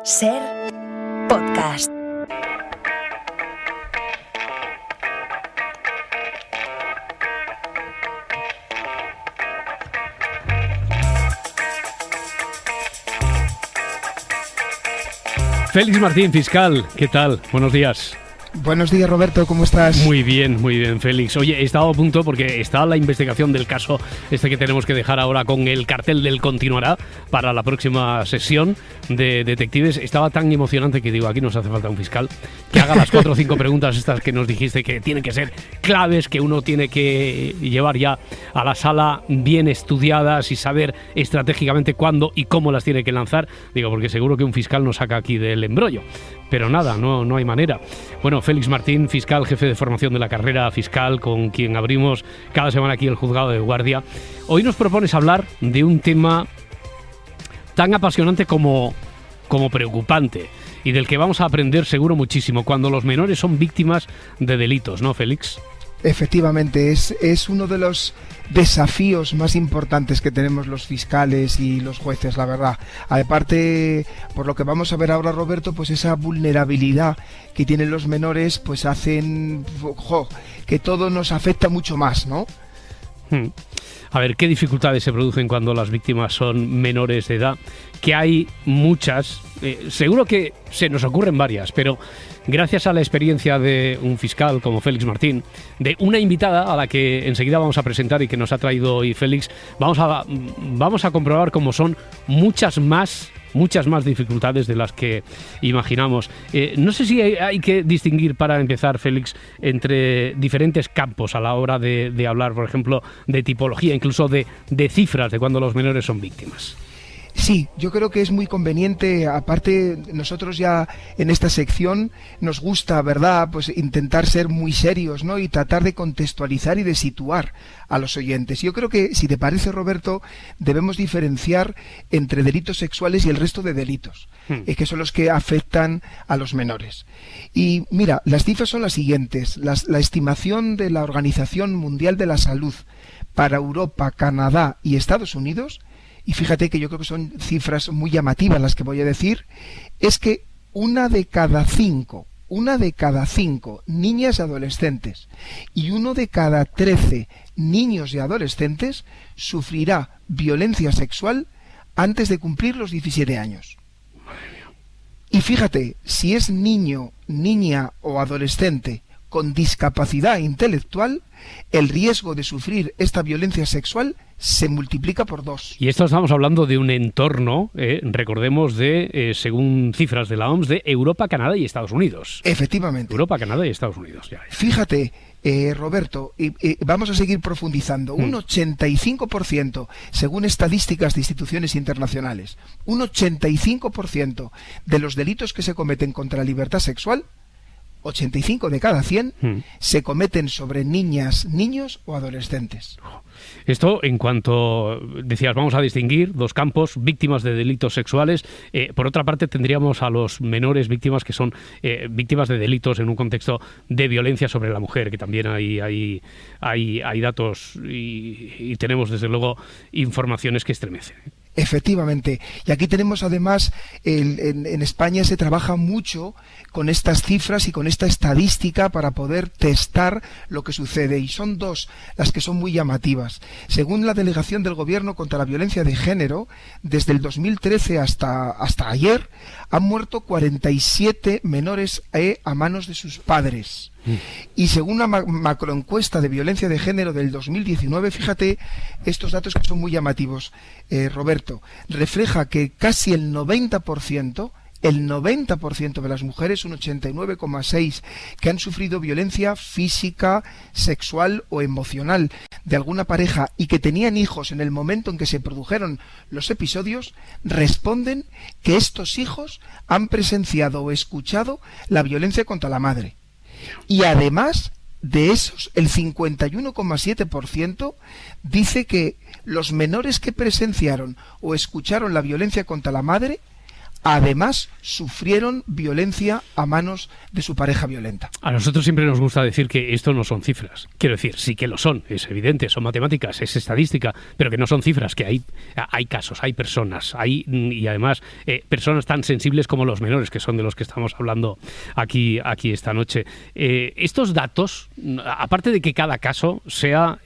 Ser podcast. Félix Martín, fiscal, ¿qué tal? Buenos días. Buenos días, Roberto, ¿cómo estás? Muy bien, Félix. Oye, he estado a punto porque está la investigación del caso que tenemos que dejar ahora con el cartel del continuará para la próxima sesión de detectives. Estaba tan emocionante que digo, aquí nos hace falta un fiscal que haga las 4 o 5 preguntas estas que nos dijiste que tienen que ser claves, que uno tiene que llevar ya a la sala bien estudiadas y saber estratégicamente cuándo y cómo las tiene que lanzar. Digo, porque seguro que un fiscal nos saca aquí del embrollo. Pero nada, no hay manera. Bueno, Félix Martín, fiscal, jefe de formación de la carrera fiscal, con quien abrimos cada semana aquí el juzgado de guardia. Hoy nos propones hablar de un tema tan apasionante como preocupante y del que vamos a aprender seguro muchísimo cuando los menores son víctimas de delitos, ¿no, Félix? Efectivamente, es uno de los desafíos más importantes que tenemos los fiscales y los jueces, la verdad. Aparte, por lo que vamos a ver ahora, Roberto, pues esa vulnerabilidad que tienen los menores, pues hacen que todo nos afecta mucho más, ¿no? A ver, ¿qué dificultades se producen cuando las víctimas son menores de edad? Que hay muchas, seguro que se nos ocurren varias, pero gracias a la experiencia de un fiscal como Félix Martín, de una invitada a la que enseguida vamos a presentar y que nos ha traído hoy Félix, vamos a comprobar cómo son muchas más dificultades de las que imaginamos. No sé si hay que distinguir, para empezar, Félix, entre diferentes campos a la hora de hablar, por ejemplo, de tipología, incluso de cifras de cuando los menores son víctimas. Sí, yo creo que es muy conveniente. Aparte, nosotros ya en esta sección nos gusta, ¿verdad?, pues intentar ser muy serios, ¿no?, y tratar de contextualizar y de situar a los oyentes. Yo creo que, si te parece, Roberto, debemos diferenciar entre delitos sexuales y el resto de delitos, que son los que afectan a los menores. Y mira, las cifras son las siguientes. La estimación de la Organización Mundial de la Salud para Europa, Canadá y Estados Unidos, y fíjate que yo creo que son cifras muy llamativas las que voy a decir, es que una de cada cinco niñas y adolescentes y 1 de cada 13 niños y adolescentes sufrirá violencia sexual antes de cumplir los 17 años. Y fíjate, si es niño, niña o adolescente con discapacidad intelectual, el riesgo de sufrir esta violencia sexual se multiplica por 2. Y esto estamos hablando de un entorno, recordemos, según cifras de la OMS, de Europa, Canadá y Estados Unidos. Efectivamente. Europa, Canadá y Estados Unidos. Ya. Fíjate, Roberto, vamos a seguir profundizando. Un 85%, según estadísticas de instituciones internacionales, un 85% de los delitos que se cometen contra la libertad sexual, 85 de cada 100, se cometen sobre niñas, niños o adolescentes. Esto, en cuanto decías, vamos a distinguir 2 campos: víctimas de delitos sexuales. Por otra parte, tendríamos a los menores víctimas, que son víctimas de delitos en un contexto de violencia sobre la mujer, que también hay datos y tenemos, desde luego, informaciones que estremecen. Efectivamente. Y aquí tenemos, además, en España se trabaja mucho con estas cifras y con esta estadística para poder testar lo que sucede. Y son 2 las que son muy llamativas. Según la Delegación del Gobierno contra la Violencia de Género, desde el 2013 hasta ayer, han muerto 47 menores a manos de sus padres. Y según una macroencuesta de violencia de género del 2019, fíjate estos datos que son muy llamativos, Roberto, refleja que casi el 90% de las mujeres, un 89,6%, que han sufrido violencia física, sexual o emocional de alguna pareja y que tenían hijos en el momento en que se produjeron los episodios, responden que estos hijos han presenciado o escuchado la violencia contra la madre. Y además de esos, el 51,7% dice que los menores que presenciaron o escucharon la violencia contra la madre además sufrieron violencia a manos de su pareja violenta. A nosotros siempre nos gusta decir que esto no son cifras. Quiero decir, sí que lo son, es evidente, son matemáticas, es estadística, pero que no son cifras, que hay casos, hay personas, y además personas tan sensibles como los menores, que son de los que estamos hablando aquí esta noche. Estos datos, aparte de que cada caso sea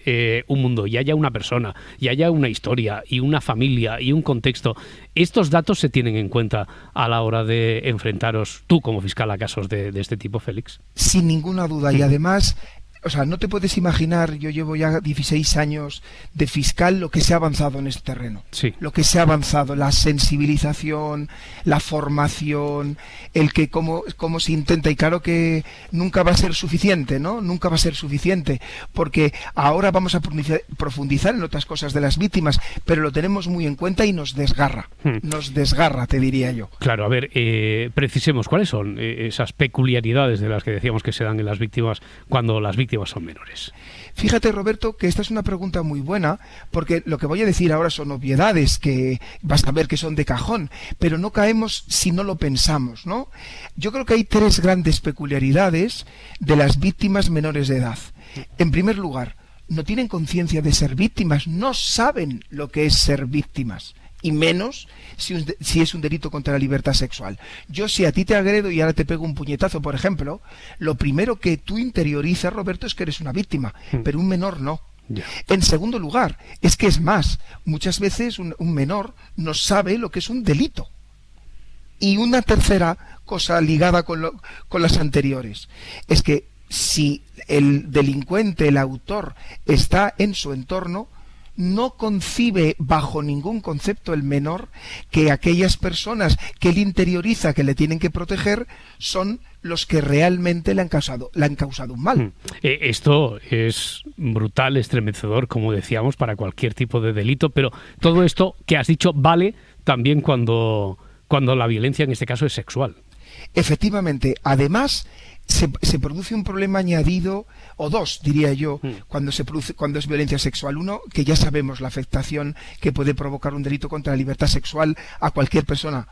un mundo y haya una persona, y haya una historia, y una familia, y un contexto, estos datos se tienen en cuenta a la hora de enfrentaros tú como fiscal a casos de este tipo, Félix. Sin ninguna duda, y además, o sea, no te puedes imaginar, yo llevo ya 16 años de fiscal, lo que se ha avanzado en este terreno. Sí. Lo que se ha avanzado, la sensibilización, la formación, el que cómo se intenta, y claro que nunca va a ser suficiente, ¿no? Nunca va a ser suficiente, porque ahora vamos a profundizar en otras cosas de las víctimas, pero lo tenemos muy en cuenta y nos desgarra, te diría yo. Claro, a ver, precisemos, ¿cuáles son esas peculiaridades de las que decíamos que se dan en las víctimas cuando las víctimas son menores? Fíjate, Roberto, que esta es una pregunta muy buena, porque lo que voy a decir ahora son obviedades que vas a ver que son de cajón, pero no caemos si no lo pensamos, ¿no? Yo creo que hay 3 grandes peculiaridades de las víctimas menores de edad. En primer lugar, no tienen conciencia de ser víctimas, no saben lo que es ser víctimas, y menos si es un delito contra la libertad sexual. Yo, si a ti te agredo y ahora te pego un puñetazo, por ejemplo, lo primero que tú interiorizas, Roberto, es que eres una víctima, pero un menor no. Yeah. En segundo lugar, es que es más, muchas veces un menor no sabe lo que es un delito. Y una tercera cosa ligada con las anteriores, es que si el delincuente, el autor, está en su entorno, no concibe bajo ningún concepto el menor que aquellas personas que él interioriza que le tienen que proteger son los que realmente le han causado un mal. Esto es brutal, estremecedor, como decíamos, para cualquier tipo de delito, pero todo esto que has dicho vale también cuando la violencia en este caso es sexual. Efectivamente, además se produce un problema añadido, o dos, diría yo, cuando es violencia sexual. Uno, que ya sabemos la afectación que puede provocar un delito contra la libertad sexual a cualquier persona,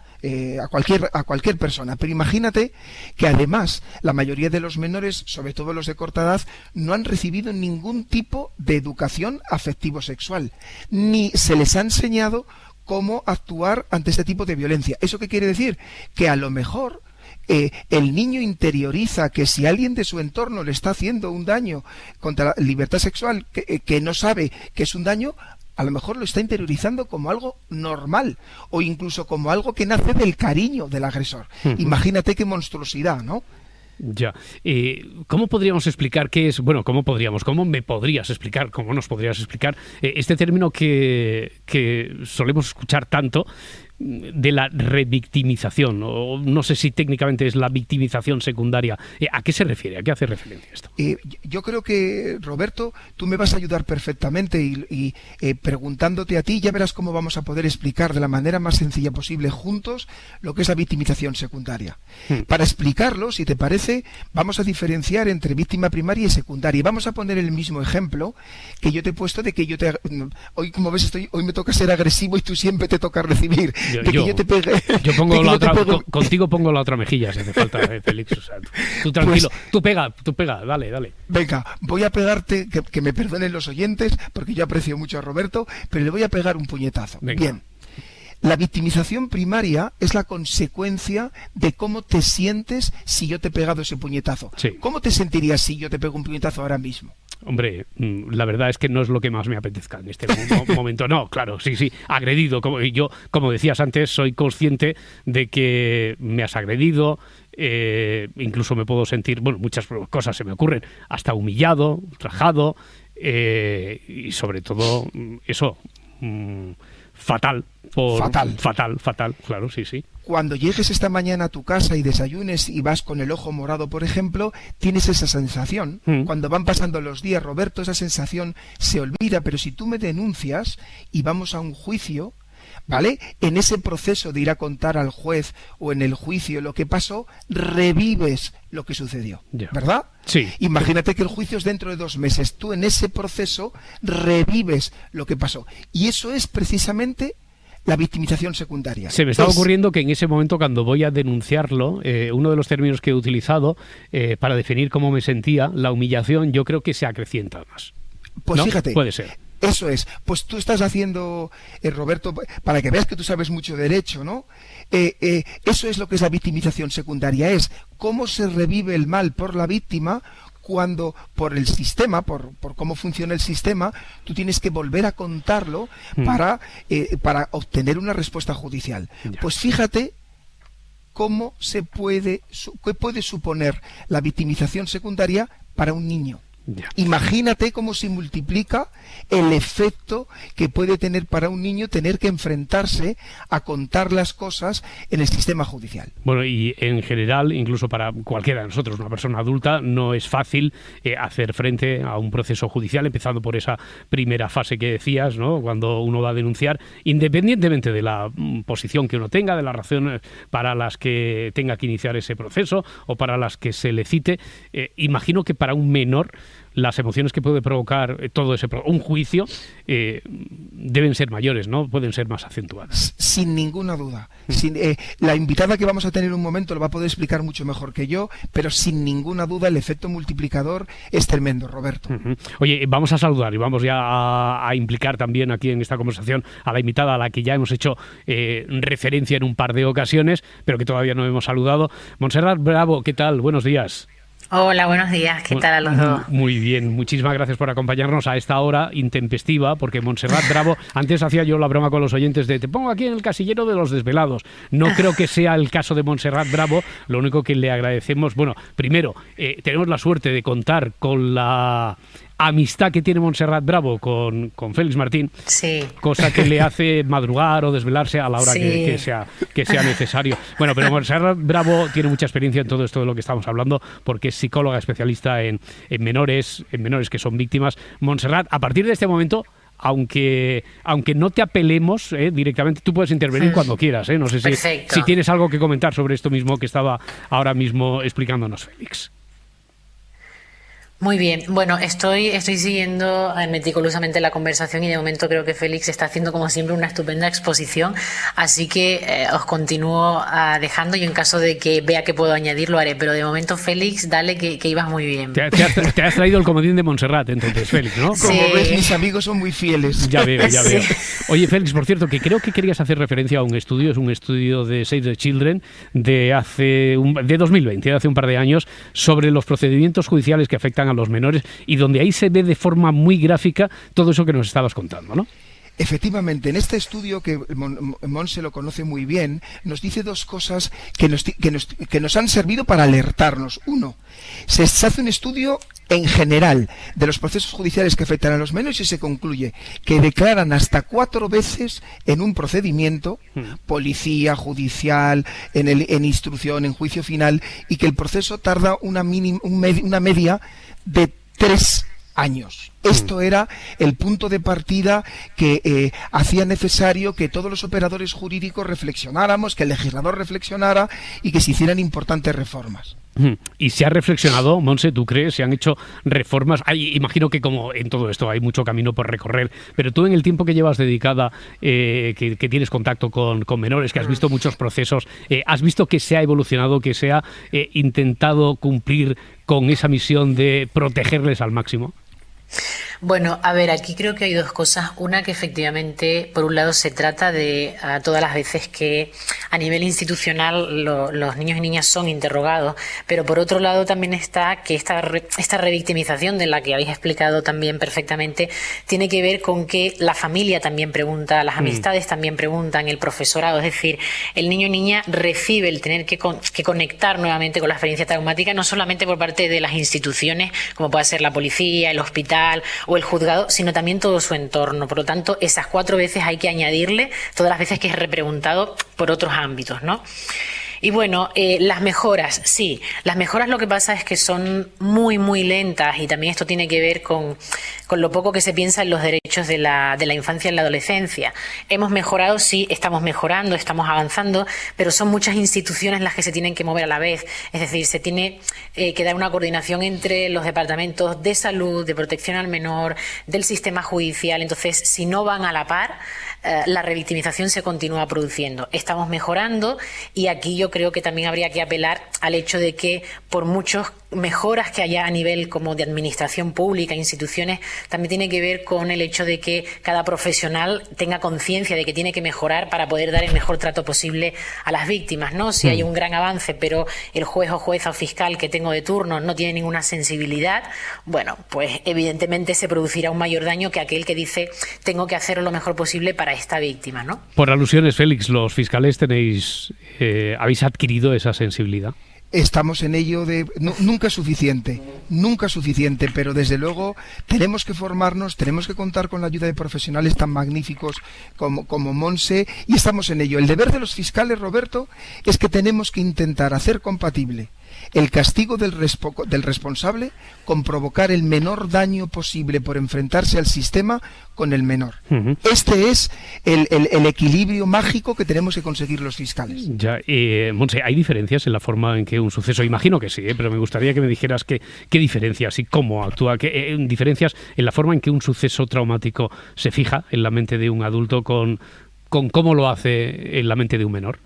a cualquier persona. Pero imagínate que además la mayoría de los menores, sobre todo los de corta edad, no han recibido ningún tipo de educación afectivo-sexual, ni se les ha enseñado cómo actuar ante este tipo de violencia. ¿Eso qué quiere decir? Que a lo mejor el niño interioriza que si alguien de su entorno le está haciendo un daño contra la libertad sexual que no sabe que es un daño, a lo mejor lo está interiorizando como algo normal o incluso como algo que nace del cariño del agresor. Imagínate qué monstruosidad, ¿no? Ya. ¿Cómo podríamos explicar qué es? Bueno, ¿cómo me podrías explicar, cómo nos podrías explicar este término que solemos escuchar tanto de la revictimización, o no sé si técnicamente es la victimización secundaria? ¿A qué se refiere? ¿A qué hace referencia esto? Yo creo que, Roberto, tú me vas a ayudar perfectamente y preguntándote a ti ya verás cómo vamos a poder explicar de la manera más sencilla posible juntos lo que es la victimización secundaria. Para explicarlo, si te parece, vamos a diferenciar entre víctima primaria y secundaria. Y vamos a poner el mismo ejemplo que yo te he puesto de que hoy, como ves, hoy me toca ser agresivo y tú siempre te toca recibir. Contigo pongo la otra mejilla si hace falta, Félix. O sea, tú tranquilo, pues, tú pega, dale. Venga, voy a pegarte, que me perdonen los oyentes, porque yo aprecio mucho a Roberto, pero le voy a pegar un puñetazo. Venga. Bien. La victimización primaria es la consecuencia de cómo te sientes si yo te he pegado ese puñetazo. Sí. ¿Cómo te sentirías si yo te pego un puñetazo ahora mismo? Hombre, la verdad es que no es lo que más me apetezca en este momento. No, claro, sí, agredido. Como decías antes, soy consciente de que me has agredido, incluso me puedo sentir, muchas cosas se me ocurren, hasta humillado, ultrajado, y sobre todo eso, fatal, claro, sí. Cuando llegues esta mañana a tu casa y desayunes y vas con el ojo morado, por ejemplo, tienes esa sensación. Cuando van pasando los días, Roberto, esa sensación se olvida, pero si tú me denuncias y vamos a un juicio, ¿vale? En ese proceso de ir a contar al juez o en el juicio lo que pasó, revives lo que sucedió, ¿verdad? Sí. Imagínate que el juicio es dentro de 2 meses. Tú en ese proceso revives lo que pasó. Y eso es precisamente la victimización secundaria. Se me estaba ocurriendo que en ese momento, cuando voy a denunciarlo, uno de los términos que he utilizado para definir cómo me sentía, la humillación, yo creo que se acrecienta más. Pues ¿no? fíjate. Puede ser. Eso es. Pues tú estás haciendo, Roberto, para que veas que tú sabes mucho de derecho, ¿no? Eso es lo que es la victimización secundaria. Es cómo se revive el mal por la víctima cuando por el sistema, por cómo funciona el sistema, tú tienes que volver a contarlo para obtener una respuesta judicial. Ya. Pues fíjate cómo qué puede suponer la victimización secundaria para un niño. Ya. Imagínate cómo se multiplica el efecto que puede tener para un niño tener que enfrentarse a contar las cosas en el sistema judicial. Bueno, y en general, incluso para cualquiera de nosotros, una persona adulta, no es fácil hacer frente a un proceso judicial, empezando por esa primera fase que decías, ¿no? Cuando uno va a denunciar, independientemente de la posición que uno tenga, de las razones para las que tenga que iniciar ese proceso o para las que se le cite. Imagino que para un menor las emociones que puede provocar un juicio deben ser mayores, ¿no? Pueden ser más acentuadas. Sin ninguna duda. La invitada que vamos a tener en un momento lo va a poder explicar mucho mejor que yo, pero sin ninguna duda el efecto multiplicador es tremendo, Roberto. Oye, vamos a saludar y vamos ya a implicar también aquí en esta conversación a la invitada a la que ya hemos hecho referencia en un par de ocasiones, pero que todavía no hemos saludado. Montserrat Bravo, ¿qué tal? Buenos días. Hola, buenos días. ¿Qué tal a los dos? Muy bien, muchísimas gracias por acompañarnos a esta hora intempestiva, porque Montserrat Bravo, antes hacía yo la broma con los oyentes de te pongo aquí en el casillero de los desvelados. No creo que sea el caso de Montserrat Bravo, lo único que le agradecemos, bueno, primero, tenemos la suerte de contar con la amistad que tiene Montserrat Bravo con Félix Martín, sí, cosa que le hace madrugar o desvelarse a la hora que sea necesario. Bueno, pero Montserrat Bravo tiene mucha experiencia en todo esto de lo que estamos hablando, porque es psicóloga especialista en menores que son víctimas. Montserrat, a partir de este momento, aunque no te apelemos directamente, tú puedes intervenir cuando quieras. No sé si tienes algo que comentar sobre esto mismo que estaba ahora mismo explicándonos Félix. Muy bien, bueno, estoy siguiendo meticulosamente la conversación y de momento creo que Félix está haciendo como siempre una estupenda exposición, así que os continúo dejando y en caso de que vea que puedo añadir lo haré, pero de momento Félix, dale que ibas muy bien. Te has traído el comodín de Montserrat entonces, Félix, ¿no? Como ves, mis amigos son muy fieles. Ya veo. Oye, Félix, por cierto, que creo que querías hacer referencia a un estudio, es un estudio de Save the Children de 2020, de hace un par de años, sobre los procedimientos judiciales que afectan a los menores y donde ahí se ve de forma muy gráfica todo eso que nos estabas contando, ¿no? Efectivamente, en este estudio, que Monse lo conoce muy bien, nos dice dos cosas que nos han servido para alertarnos. Uno, se hace un estudio en general de los procesos judiciales que afectan a los menores y se concluye que declaran hasta 4 veces en un procedimiento, policía, judicial, en instrucción, en juicio final, y que el proceso tarda una media de 3 años. Esto era el punto de partida que hacía necesario que todos los operadores jurídicos reflexionáramos, que el legislador reflexionara y que se hicieran importantes reformas. ¿Y se ha reflexionado, Monse, tú crees? ¿Se han hecho reformas? Imagino que como en todo esto hay mucho camino por recorrer, pero tú en el tiempo que llevas dedicada, que tienes contacto con menores, que has visto muchos procesos, ¿has visto que se ha evolucionado, que se ha intentado cumplir con esa misión de protegerles al máximo? Bueno, a ver, aquí creo que hay dos cosas. Una, que efectivamente, por un lado, se trata de todas las veces que a nivel institucional los niños y niñas son interrogados, pero por otro lado también está que esta revictimización de la que habéis explicado también perfectamente tiene que ver con que la familia también pregunta, las amistades también preguntan, el profesorado, es decir, el niño o niña recibe el tener que conectar nuevamente con la experiencia traumática, no solamente por parte de las instituciones, como puede ser la policía, el hospital o el juzgado, sino también todo su entorno. Por lo tanto, esas 4 veces hay que añadirle todas las veces que es repreguntado por otros ámbitos, ¿no? Y bueno, las mejoras, sí. Las mejoras, lo que pasa es que son muy, muy lentas, y también esto tiene que ver con lo poco que se piensa en los derechos derechos de la infancia y la adolescencia. Hemos mejorado, sí, estamos mejorando, estamos avanzando, pero son muchas instituciones las que se tienen que mover a la vez. Es decir, se tiene que dar una coordinación entre los departamentos de salud, de protección al menor, del sistema judicial. Entonces, si no van a la par, la revictimización se continúa produciendo. Estamos mejorando y aquí yo creo que también habría que apelar al hecho de que por muchas mejoras que haya a nivel como de administración pública, instituciones, también tiene que ver con el hecho de que cada profesional tenga conciencia de que tiene que mejorar para poder dar el mejor trato posible a las víctimas, ¿no? Si hay un gran avance, pero el juez o jueza o fiscal que tengo de turno no tiene ninguna sensibilidad, bueno, pues evidentemente se producirá un mayor daño que aquel que dice tengo que hacer lo mejor posible para esta víctima, ¿no? Por alusiones, Félix, los fiscales habéis adquirido esa sensibilidad. Estamos en ello nunca es suficiente, pero desde luego tenemos que formarnos, tenemos que contar con la ayuda de profesionales tan magníficos como Monse, y estamos en ello. El deber de los fiscales, Roberto, es que tenemos que intentar hacer compatible el castigo del responsable con provocar el menor daño posible por enfrentarse al sistema con el menor. Este es el equilibrio mágico que tenemos que conseguir los fiscales. Ya, Monse, ¿hay diferencias en la forma en que un suceso, imagino que sí, pero me gustaría que me dijeras qué diferencias y cómo actúa, qué diferencias en la forma en que un suceso traumático se fija en la mente de un adulto con cómo lo hace en la mente de un menor?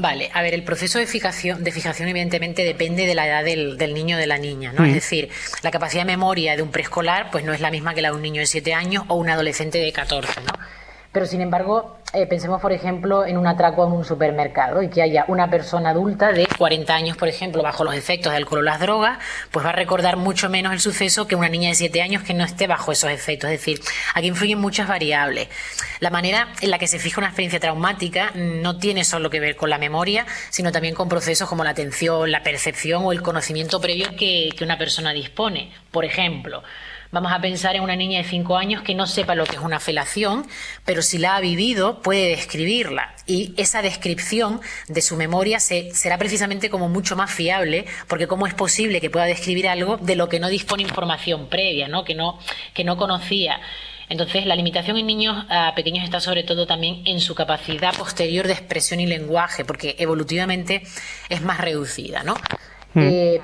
Vale, a ver, el proceso de fijación evidentemente depende de la edad del niño o de la niña, ¿no? Es decir, la capacidad de memoria de un preescolar pues no es la misma que la de un niño de 7 años o un adolescente de 14, ¿no? Pero sin embargo, pensemos por ejemplo en un atraco en un supermercado y que haya una persona adulta de 40 años, por ejemplo, bajo los efectos del alcohol o las drogas, pues va a recordar mucho menos el suceso que una niña de 7 años que no esté bajo esos efectos. Es decir, aquí influyen muchas variables. La manera en la que se fija una experiencia traumática no tiene solo que ver con la memoria, sino también con procesos como la atención, la percepción o el conocimiento previo que una persona dispone. Por ejemplo, vamos a pensar en una niña de 5 años que no sepa lo que es una felación, pero si la ha vivido puede describirla. Y esa descripción de su memoria será precisamente como mucho más fiable, porque cómo es posible que pueda describir algo de lo que no dispone información previa, ¿no? Que no conocía. Entonces, la limitación en niños pequeños está sobre todo también en su capacidad posterior de expresión y lenguaje, porque evolutivamente es más reducida, ¿no?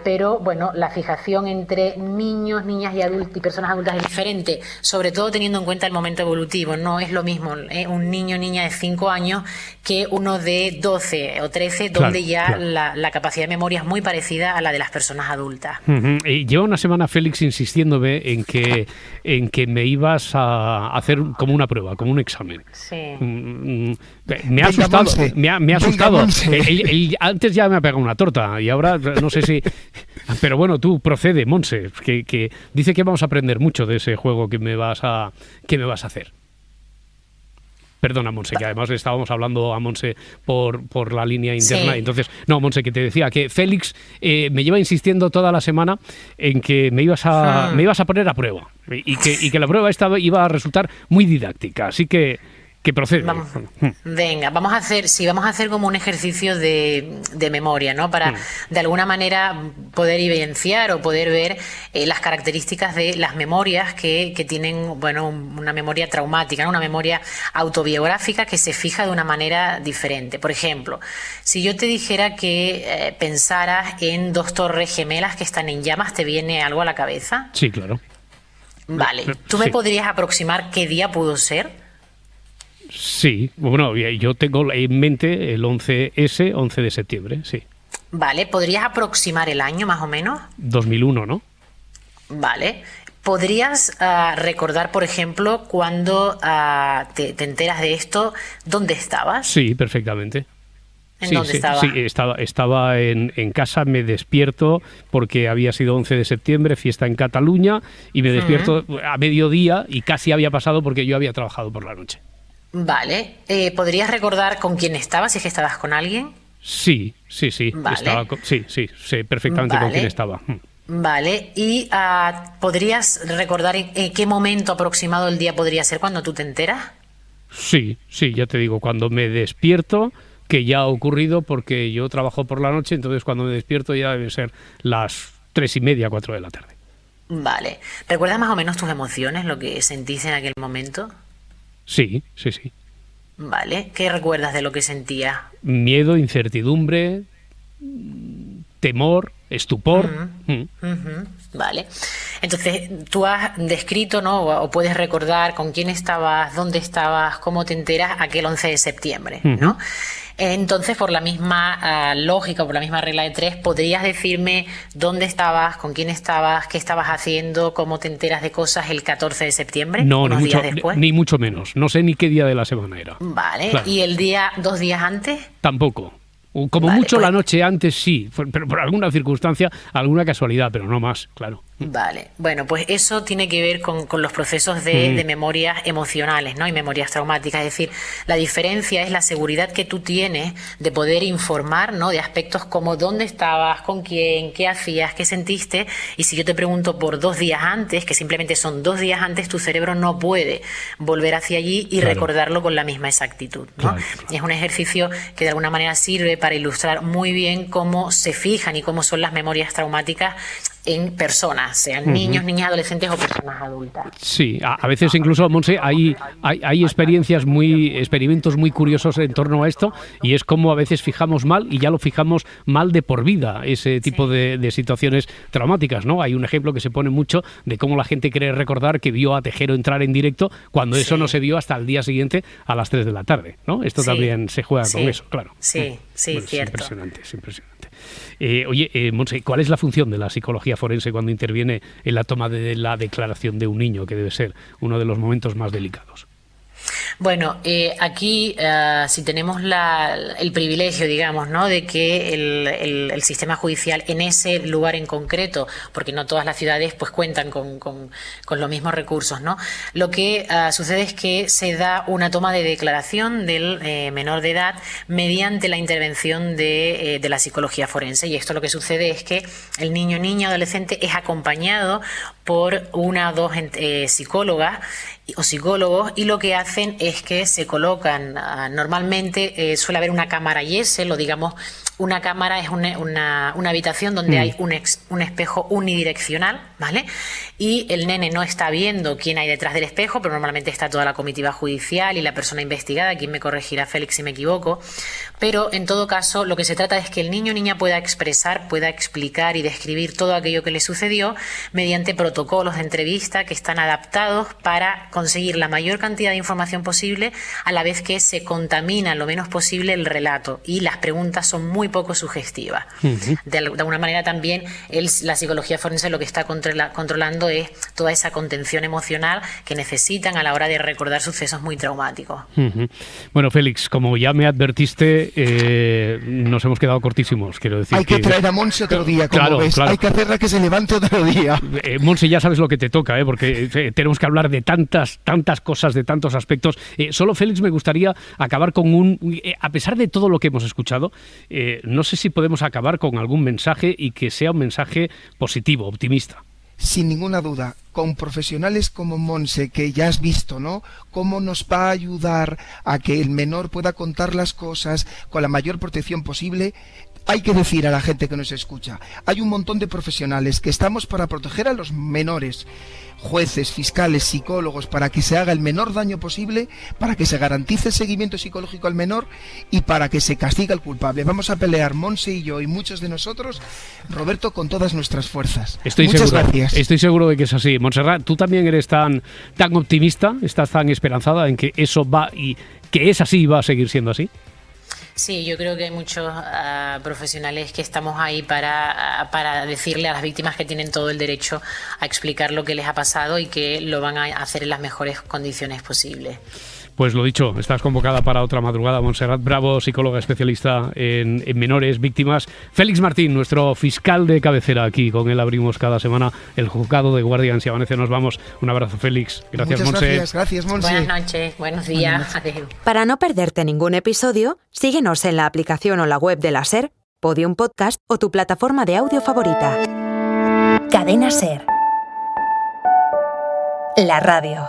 Pero bueno, la fijación entre niños, niñas y personas adultas es diferente, sobre todo teniendo en cuenta el momento evolutivo. No es lo mismo un niño o niña de 5 años que uno de 12 o 13, donde ya la capacidad de memoria es muy parecida a la de las personas adultas. Lleva una semana Félix insistiéndome en que me ibas a hacer como una prueba, como un examen. Sí. Me ha asustado. Me ha asustado. Él antes ya me ha pegado una torta y ahora no sé si... Pero bueno, tú procede, Monse, que dice que vamos a aprender mucho de ese juego que me vas a hacer. Perdona, Monse, que además estábamos hablando a Monse por la línea interna. Sí. Entonces, no, Monse, que te decía que Félix me lleva insistiendo toda la semana en que me ibas a poner a prueba y que la prueba esta iba a resultar muy didáctica. Así que procede. Venga, vamos a hacer como un ejercicio de memoria, ¿no? Para de alguna manera poder evidenciar o poder ver las características de las memorias que tienen, bueno, una memoria traumática, ¿no? Una memoria autobiográfica que se fija de una manera diferente. Por ejemplo, si yo te dijera que pensaras en 2 torres gemelas que están en llamas, ¿te viene algo a la cabeza? Sí, claro. Vale. ¿Tú me podrías aproximar qué día pudo ser? Sí, bueno, yo tengo en mente el 11 de septiembre, sí. Vale, ¿podrías aproximar el año más o menos? 2001, ¿no? Vale. ¿Podrías recordar, por ejemplo, cuando te enteras de esto, dónde estabas? Sí, perfectamente. ¿En dónde estabas? Sí, estaba en casa, me despierto porque había sido 11 de septiembre, fiesta en Cataluña, y me despierto a mediodía y casi había pasado porque yo había trabajado por la noche. Vale. ¿Podrías recordar con quién estabas, si es que estabas con alguien? Sí. Vale. Sé perfectamente con quién estaba. Vale. ¿Y podrías recordar en qué momento aproximado del día podría ser cuando tú te enteras? Sí, ya te digo, cuando me despierto, que ya ha ocurrido porque yo trabajo por la noche, entonces cuando me despierto ya deben ser las 3:30, 4 de la tarde. Vale. ¿Recuerdas más o menos tus emociones, lo que sentiste en aquel momento? Sí. Vale. ¿Qué recuerdas de lo que sentías? Miedo, incertidumbre, temor, estupor. Vale. Entonces, tú has descrito, ¿no? O puedes recordar con quién estabas, dónde estabas, cómo te enteras aquel 11 de septiembre, ¿no? Entonces, por la misma lógica, por la misma regla de 3, ¿podrías decirme dónde estabas, con quién estabas, qué estabas haciendo, cómo te enteras de cosas el 14 de septiembre? No, unos días después. ni mucho menos. No sé ni qué día de la semana era. Vale. Claro. ¿Y el día, 2 días antes? Tampoco. Como Vale, mucho pues, la noche antes sí, pero por alguna circunstancia, alguna casualidad, pero no más, claro. Vale, bueno, pues eso tiene que ver con los procesos de memorias emocionales, ¿no? Y memorias traumáticas, es decir, la diferencia es la seguridad que tú tienes de poder informar, ¿no? De aspectos como dónde estabas, con quién, qué hacías, qué sentiste, y si yo te pregunto por 2 días antes, que simplemente son 2 días antes, tu cerebro no puede volver hacia allí y recordarlo con la misma exactitud, ¿no? Claro. Es un ejercicio que de alguna manera sirve para ilustrar muy bien cómo se fijan y cómo son las memorias traumáticas en personas, sean niños, niñas, adolescentes o personas adultas. Sí, a veces incluso, Montse, hay experimentos muy curiosos en torno a esto, y es como a veces fijamos mal, y ya lo fijamos mal de por vida, ese tipo de situaciones traumáticas, ¿no? Hay un ejemplo que se pone mucho de cómo la gente cree recordar que vio a Tejero entrar en directo cuando eso no se vio hasta el día siguiente a las 3 de la tarde, ¿no? Esto también se juega con eso, claro. Sí, bueno, Es cierto. impresionante. Oye, Montse, ¿cuál es la función de la psicología forense cuando interviene en la toma de la declaración de un niño, que debe ser uno de los momentos más delicados? Bueno, aquí si tenemos el privilegio, digamos, ¿no? De que el sistema judicial en ese lugar en concreto, porque no todas las ciudades pues cuentan con los mismos recursos, ¿no? Lo que sucede es que se da una toma de declaración del menor de edad mediante la intervención de la psicología forense, y esto lo que sucede es que el niño, niña, adolescente es acompañado por una o 2 psicólogas o psicólogos, y lo que hacen es que se colocan, normalmente suele haber una cámara IESEL, o digamos, una cámara es una habitación donde hay un espejo unidireccional, ¿vale? Y el nene no está viendo quién hay detrás del espejo, pero normalmente está toda la comitiva judicial y la persona investigada, quien me corregirá, Félix, si me equivoco. Pero en todo caso, lo que se trata es que el niño o niña pueda expresar, pueda explicar y describir todo aquello que le sucedió mediante protocolos de entrevista que están adaptados para conseguir la mayor cantidad de información posible, a la vez que se contamina lo menos posible el relato, y las preguntas son muy poco sugestivas. De alguna manera también la psicología forense lo que está controlando es toda esa contención emocional que necesitan a la hora de recordar sucesos muy traumáticos. Bueno, Félix, como ya me advertiste, nos hemos quedado cortísimos, quiero decir. Hay que traer a Montse otro día, como ves. Claro. Hay que hacerla que se levante otro día. Montse, ya sabes lo que te toca, porque tenemos que hablar de tantas cosas, de tantos aspectos. Solo, Félix, me gustaría acabar con a pesar de todo lo que hemos escuchado, no sé si podemos acabar con algún mensaje, y que sea un mensaje positivo, optimista. Sin ninguna duda, con profesionales como Montse, que ya has visto, ¿no?, cómo nos va a ayudar a que el menor pueda contar las cosas con la mayor protección posible. Hay que decir a la gente que nos escucha, hay un montón de profesionales que estamos para proteger a los menores, jueces, fiscales, psicólogos, para que se haga el menor daño posible, para que se garantice el seguimiento psicológico al menor y para que se castigue al culpable. Vamos a pelear, Montse y yo y muchos de nosotros, Roberto, con todas nuestras fuerzas. Muchas gracias. Estoy seguro de que es así. Montserrat, tú también eres tan optimista, estás tan esperanzada en que eso va, y que es así y va a seguir siendo así. Sí, yo creo que hay muchos profesionales que estamos ahí para decirle a las víctimas que tienen todo el derecho a explicar lo que les ha pasado y que lo van a hacer en las mejores condiciones posibles. Pues lo dicho, estás convocada para otra madrugada. Montserrat Bravo, psicóloga especialista en menores víctimas. Félix Martín, nuestro fiscal de cabecera, aquí con él abrimos cada semana el juzgado de guardia. Si amanece nos vamos. Un abrazo, Félix. Gracias, Montse. Gracias, Montse. Buenas noches, buenos días. Adiós. Para no perderte ningún episodio, síguenos en la aplicación o la web de la SER, Podium Podcast o tu plataforma de audio favorita. Cadena SER. La radio.